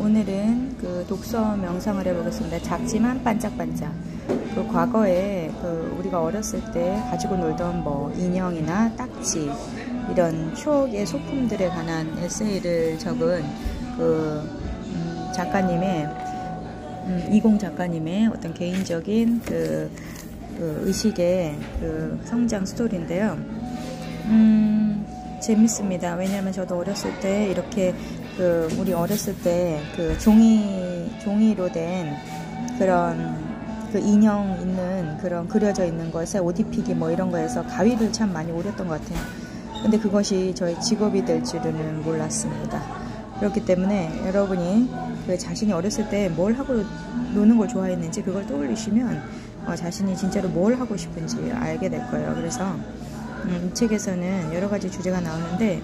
오늘은 그 독서 명상을 해보겠습니다. 작지만 반짝반짝. 그 과거에 우리가 어렸을 때 가지고 놀던 뭐 인형이나 딱지 이런 추억의 소품들에 관한 에세이를 적은 작가님의 이공 작가님의 어떤 개인적인 의식의 성장 스토리인데요. 재밌습니다. 왜냐하면 저도 어렸을 때 이렇게 우리 어렸을 때 종이로 된 그런 인형 있는 그런 그려져 있는 것에 옷 입히기 뭐 이런 거에서 가위를 참 많이 오렸던 것 같아요. 근데 그것이 저의 직업이 될 줄은 몰랐습니다. 그렇기 때문에 여러분이 자신이 어렸을 때 뭘 하고 노는 걸 좋아했는지 그걸 떠올리시면 자신이 진짜로 뭘 하고 싶은지 알게 될 거예요. 그래서 이 책에서는 여러 가지 주제가 나오는데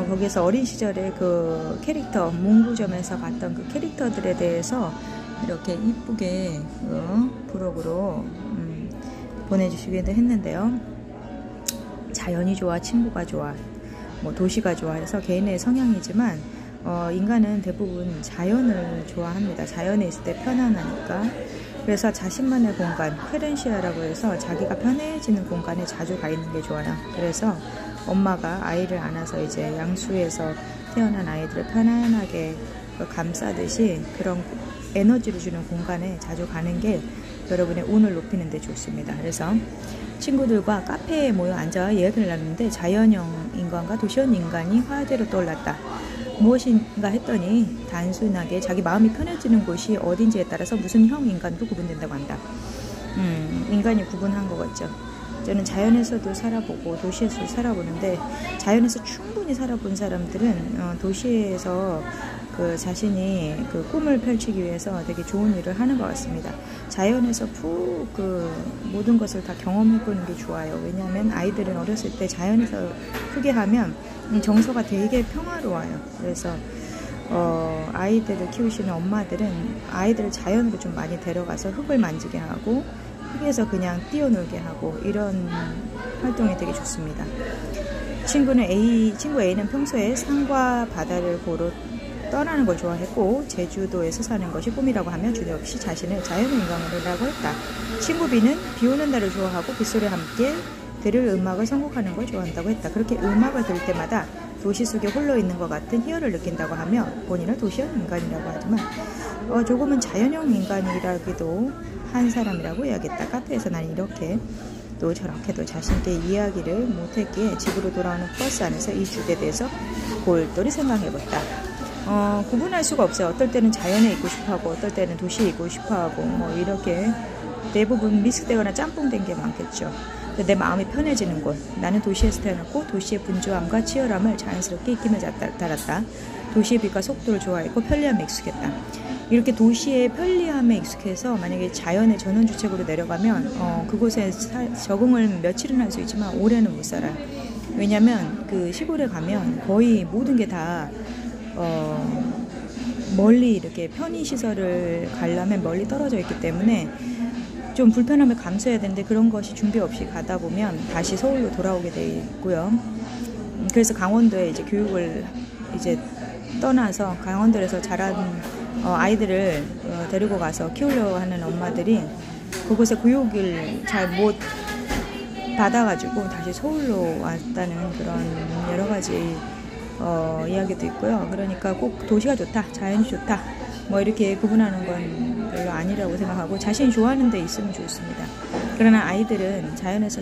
거기에서 어린 시절에 그 캐릭터 문구점에서 봤던 그 캐릭터들에 대해서 이렇게 이쁘게 부록으로 보내주시기도 했는데요. 자연이 좋아, 친구가 좋아, 뭐 도시가 좋아 해서 개인의 성향이지만 인간은 대부분 자연을 좋아합니다. 자연에 있을 때 편안하니까. 그래서 자신만의 공간, 크렌시아라고 해서 자기가 편해지는 공간에 자주 가 있는 게 좋아요. 그래서 엄마가 아이를 안아서 이제 양수에서 태어난 아이들을 편안하게 감싸듯이 그런 에너지를 주는 공간에 자주 가는 게 여러분의 운을 높이는 데 좋습니다. 그래서 친구들과 카페에 모여 앉아 이야기를 나누는데 자연형 인간과 도시형 인간이 화제로 떠올랐다. 무엇인가 했더니 단순하게 자기 마음이 편해지는 곳이 어딘지에 따라서 무슨 형 인간으로 구분된다고 한다. 인간이 구분한 것 같죠. 저는 자연에서도 살아보고 도시에서도 살아보는데 자연에서 충분히 살아본 사람들은 도시에서 자신이 꿈을 펼치기 위해서 되게 좋은 일을 하는 것 같습니다. 자연에서 푹 모든 것을 다 경험해보는 게 좋아요. 왜냐하면 아이들은 어렸을 때 자연에서 크게 하면 정서가 되게 평화로워요. 그래서 아이들을 키우시는 엄마들은 아이들을 자연으로 좀 많이 데려가서 흙을 만지게 하고 흙에서 그냥 뛰어놀게 하고 이런 활동이 되게 좋습니다. 친구 A는 평소에 산과 바다를 보러 떠나는 걸 좋아했고 제주도에서 사는 것이 꿈이라고 하며 주저없이 자신을 자연의 인간이라고 했다. 친구 B는 비 오는 날을 좋아하고 빗소리와 함께 들을 음악을 선곡하는 걸 좋아한다고 했다. 그렇게 음악을 들을 때마다 도시 속에 홀로 있는 것 같은 희열을 느낀다고 하며 본인을 도시형 인간이라고 하지만 조금은 자연형 인간이라기도 한 사람이라고 해야겠다. 카페에서 난 이렇게 또 저렇게도 자신있게 이야기를 못했기에 집으로 돌아오는 버스 안에서 이 주제에 대해서 골똘히 생각해봤다. 구분할 수가 없어요. 어떨 때는 자연에 있고 싶어하고 어떨 때는 도시에 있고 싶어하고 뭐 이렇게 대부분 믹스되거나 짬뽕된 게 많겠죠. 내 마음이 편해지는 곳. 나는 도시에서 태어났고 도시의 분주함과 치열함을 자연스럽게 익히며 자랐다. 도시의 빛과 속도를 좋아했고 편리함에 익숙했다. 이렇게 도시의 편리함에 익숙해서 만약에 자연의 전원주택으로 내려가면 그곳에 적응을 며칠은 할 수 있지만 오래는 못 살아요. 왜냐면 시골에 가면 거의 모든 게 다 멀리 이렇게 편의시설을 가려면 멀리 떨어져 있기 때문에 좀 불편함을 감수해야 되는데 그런 것이 준비 없이 가다 보면 다시 서울로 돌아오게 돼 있고요. 그래서 강원도에 이제 교육을 이제 떠나서 강원도에서 자란 아이들을 데리고 가서 키우려고 하는 엄마들이 그곳에 교육을 잘 못 받아가지고 다시 서울로 왔다는 그런 여러 가지 이야기도 있고요. 그러니까 꼭 도시가 좋다, 자연이 좋다 뭐 이렇게 구분하는 건 별로 아니라고 생각하고 자신이 좋아하는 데 있으면 좋습니다. 그러나 아이들은 자연에서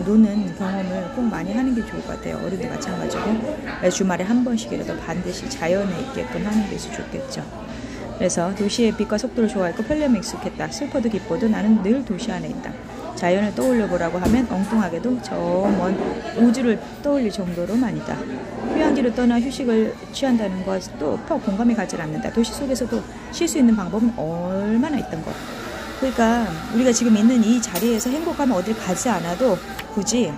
노는 경험을 꼭 많이 하는 게 좋을 것 같아요. 어른도 마찬가지고 주말에 한 번씩이라도 반드시 자연에 있게끔 하는 게 좋겠죠. 그래서 도시의 빛과 속도를 좋아했고 편리함에 익숙했다. 슬퍼도 기뻐도 나는 늘 도시 안에 있다. 자연을 떠올려보라고 하면 엉뚱하게도 저 먼 우주를 떠올릴 정도로만이다. 휴양지로 떠나 휴식을 취한다는 것도 공감이 가지 않는다. 도시 속에서도 쉴 수 있는 방법은 얼마나 있던 것. 그러니까 우리가 지금 있는 이 자리에서 행복하면 어딜 가지 않아도 굳이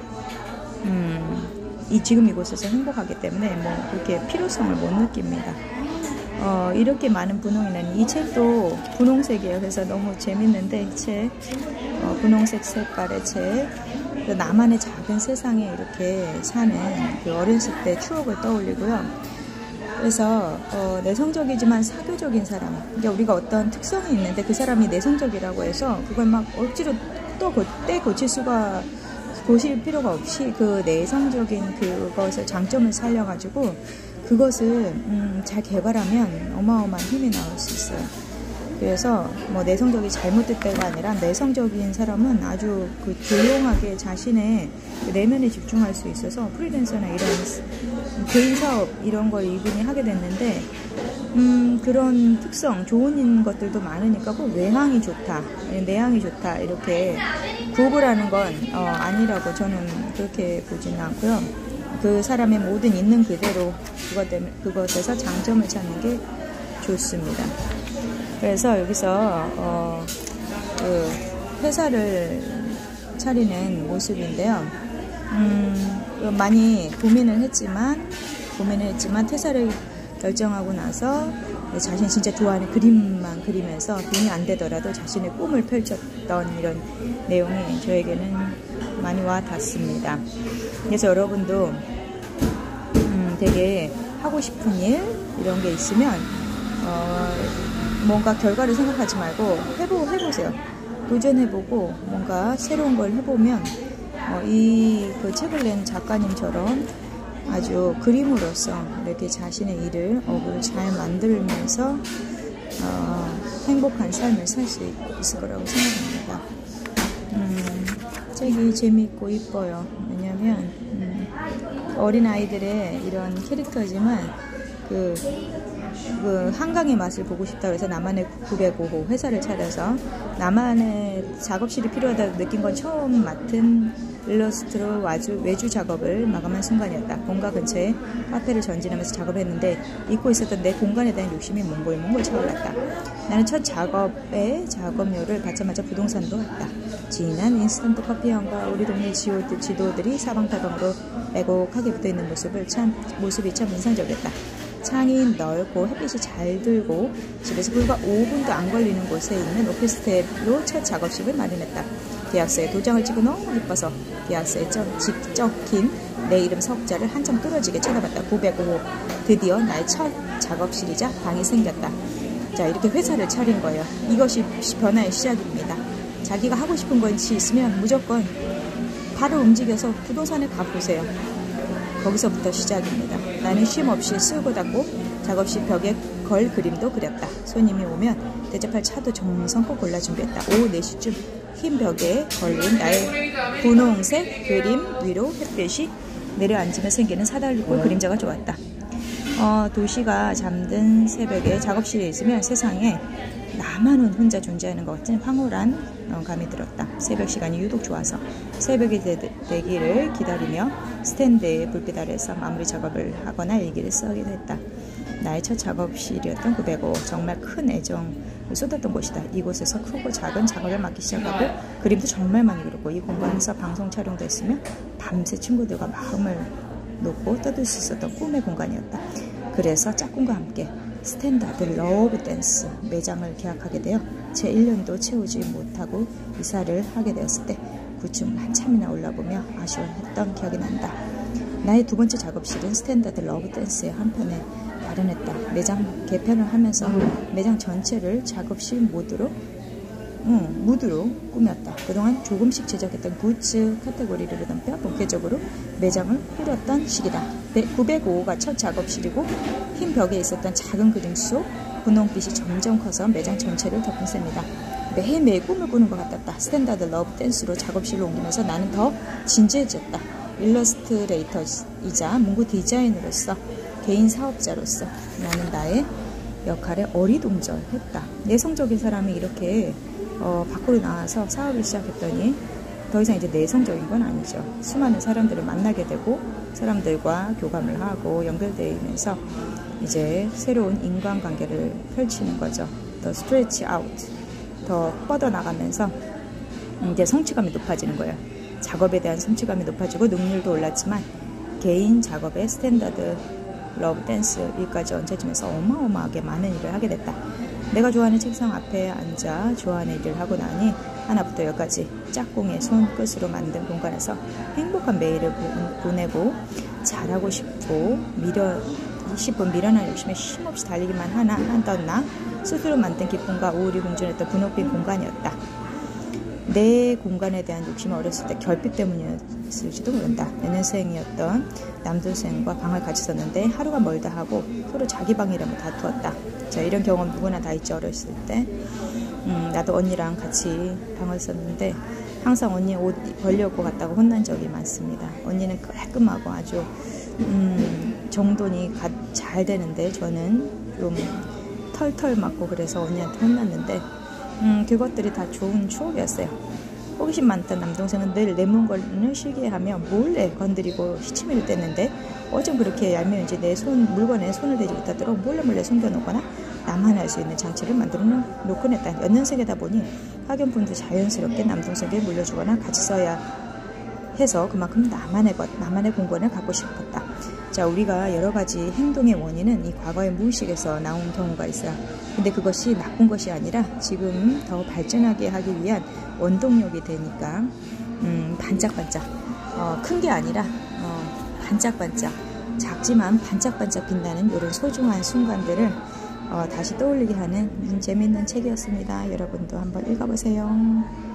지금 이곳에서 행복하기 때문에 뭐 그렇게 필요성을 못 느낍니다. 이렇게 많은 분홍이 나는 이 책도 분홍색이에요. 그래서 너무 재밌는데 이 책, 분홍색 색깔의 책, 나만의 작은 세상에 이렇게 사는 어렸을 때 추억을 떠올리고요. 그래서 내성적이지만 사교적인 사람, 그러니까 우리가 어떤 특성이 있는데 그 사람이 내성적이라고 해서 그걸 막 억지로 또 고칠 필요가 없이 그 내성적인 그것의 장점을 살려가지고 그것을 잘 개발하면 어마어마한 힘이 나올 수 있어요. 그래서 뭐 내성적이 잘못됐다가 아니라 내성적인 사람은 아주 그 조용하게 자신의 내면에 집중할 수 있어서 프리랜서나 이런 개인 사업 이런 걸 이분이 하게 됐는데 그런 특성 좋은 것들도 많으니까 꼭 외향이 좋다, 내향이 좋다 이렇게 구분하는 건 아니라고 저는 그렇게 보지는 않고요. 그 사람의 모든 있는 그대로 그것에서 장점을 찾는 게 좋습니다. 그래서 여기서 그 회사를 차리는 모습인데요. 많이 고민을 했지만 퇴사를 결정하고 나서 자신이 진짜 좋아하는 그림만 그리면서 돈이 안 되더라도 자신의 꿈을 펼쳤던 이런 내용이 저에게는 많이 와 닿습니다. 그래서 여러분도 되게 하고 싶은 일 이런 게 있으면 뭔가 결과를 생각하지 말고 해보세요. 도전해보고 뭔가 새로운 걸 해보면 그 책을 낸 작가님처럼 아주 그림으로써 이렇게 자신의 일을 잘 만들면서 행복한 삶을 살 수 있을 거라고 생각합니다. 책이 재미있고 이뻐요. 왜냐면 어린아이들의 이런 캐릭터지만 그 한강의 맛을 보고 싶다고 해서 나만의 905호 회사를 차려서 나만의 작업실이 필요하다고 느낀 건 처음 맡은 일러스트로 외주 작업을 마감한 순간이었다. 본가 근처에 카페를 전진하면서 작업했는데 잊고 있었던 내 공간에 대한 욕심이 몽골 차올랐다. 나는 첫 작업에 작업료를 받자마자 부동산도 왔다. 진한 인스턴트 커피향과 우리 동네 지도들이 사방팔방으로 빼곡하게 붙어있는 모습이 참 인상적이었다. 창이 넓고 햇빛이 잘 들고 집에서 불과 5분도 안 걸리는 곳에 있는 오피스텔로 첫 작업실을 마련했다. 계약서에 도장을 찍고 너무 기뻐서 계약서에 적힌 내 이름 석자를 한참 뚫어지게 쳐다봤다. 905. 드디어 나의 첫 작업실이자 방이 생겼다. 자, 이렇게 회사를 차린 거예요. 이것이 변화의 시작입니다. 자기가 하고 싶은 것이 있으면 무조건 바로 움직여서 부동산에 가보세요. 거기서부터 시작입니다. 나는 쉼없이 쓸고 닦고 작업실 벽에 걸 그림도 그렸다. 손님이 오면 대접할 차도 정성껏 골라 준비했다. 오후 4시쯤 흰 벽에 걸린 나의 분홍색 그림 위로 햇빛이 내려앉으며 생기는 사다리꼴 그림자가 좋았다. 도시가 잠든 새벽에 작업실에 있으면 세상에 나만은 혼자 존재하는 것 같은 황홀한 감이 들었다. 새벽 시간이 유독 좋아서 새벽이 되기를 기다리며 스탠드의 불빛 아래서 마무리 작업을 하거나 일기를 쓰기도 했다. 나의 첫 작업실이었던 905. 정말 큰 애정을 쏟았던 곳이다. 이곳에서 크고 작은 작업을 맡기 시작하고 그림도 정말 많이 그렸고 이 공간에서 방송 촬영도 했으며 밤새 친구들과 마음을 놓고 떠들 수 있었던 꿈의 공간이었다. 그래서 짝꿍과 함께 스탠다드 러브 댄스 매장을 계약하게 되어 제 1년도 채우지 못하고 이사를 하게 되었을 때 9층을 한참이나 올라보며 아쉬워했던 기억이 난다. 나의 두 번째 작업실은 스탠다드 러브 댄스의 한편에 마련했다. 매장 개편을 하면서 매장 전체를 작업실 무드로 꾸몄다. 그동안 조금씩 제작했던 굿즈 카테고리를 넘겨 본격적으로 매장을 꾸렸던 시기다. 905호가 첫 작업실이고 흰 벽에 있었던 작은 그림 속 분홍빛이 점점 커서 매장 전체를 덮은 셈이다. 매일매일 꿈을 꾸는 것 같았다. 스탠다드 러브 댄스로 작업실로 옮기면서 나는 더 진지해졌다. 일러스트레이터이자 문구 디자이너로서 개인 사업자로서 나는 나의 역할에 어리둥절했다. 내성적인 사람이 이렇게 밖으로 나와서 사업을 시작했더니 더 이상 이제 내성적인 건 아니죠. 수많은 사람들을 만나게 되고 사람들과 교감을 하고 연결되면서 이제 새로운 인간관계를 펼치는 거죠. 더 스트레치 아웃, 더 뻗어나가면서 이제 성취감이 높아지는 거예요. 작업에 대한 성취감이 높아지고 능률도 올랐지만 개인 작업의 스탠다드 러브 댄스 일까지 얹혀지면서 어마어마하게 많은 일을 하게 됐다. 내가 좋아하는 책상 앞에 앉아 좋아하는 일을 하고 나니 하나부터 열까지 짝꿍의 손끝으로 만든 공간에서 행복한 매일을 보내고 잘하고 싶고 20분 미련한 욕심에 쉼없이 달리기만 하던 나 스스로 만든 기쁨과 우울이 공존했던 분홍빛 공간이었다. 내 공간에 대한 욕심은 어렸을 때 결핍 때문이었을지도 모른다. 몇 년생이었던 남동생과 방을 같이 썼는데 하루가 멀다 하고 서로 자기 방이라며 다투었다. 자, 이런 경험 누구나 다 있죠. 어렸을 때. 나도 언니랑 같이 방을 썼는데 항상 언니 옷 벌려고 갔다고 혼난 적이 많습니다. 언니는 깔끔하고 아주 정돈이 잘 되는데 저는 좀 털털 맞고 그래서 언니한테 혼났는데 그것들이 다 좋은 추억이었어요. 호기심 많던 남동생은 늘 내 물건을 실기하며 몰래 건드리고 시치미를 뗐는데 어쩜 그렇게 얄미운지 내 물건에 손을 대지 못하도록 몰래 숨겨놓거나 나만 할 수 있는 장치를 만들어 놓곤 했다. 연년생이다 보니 학연분도 자연스럽게 남동생에게 물려주거나 같이 써야 해서 그만큼 나만의 공간을 갖고 싶었다. 자, 우리가 여러 가지 행동의 원인은 이 과거의 무의식에서 나온 경우가 있어요. 근데 그것이 나쁜 것이 아니라 지금 더 발전하게 하기 위한 원동력이 되니까 반짝반짝 큰 게 아니라 반짝반짝 작지만 반짝반짝 빛나는 이런 소중한 순간들을 다시 떠올리게 하는 재미있는 책이었습니다. 여러분도 한번 읽어보세요.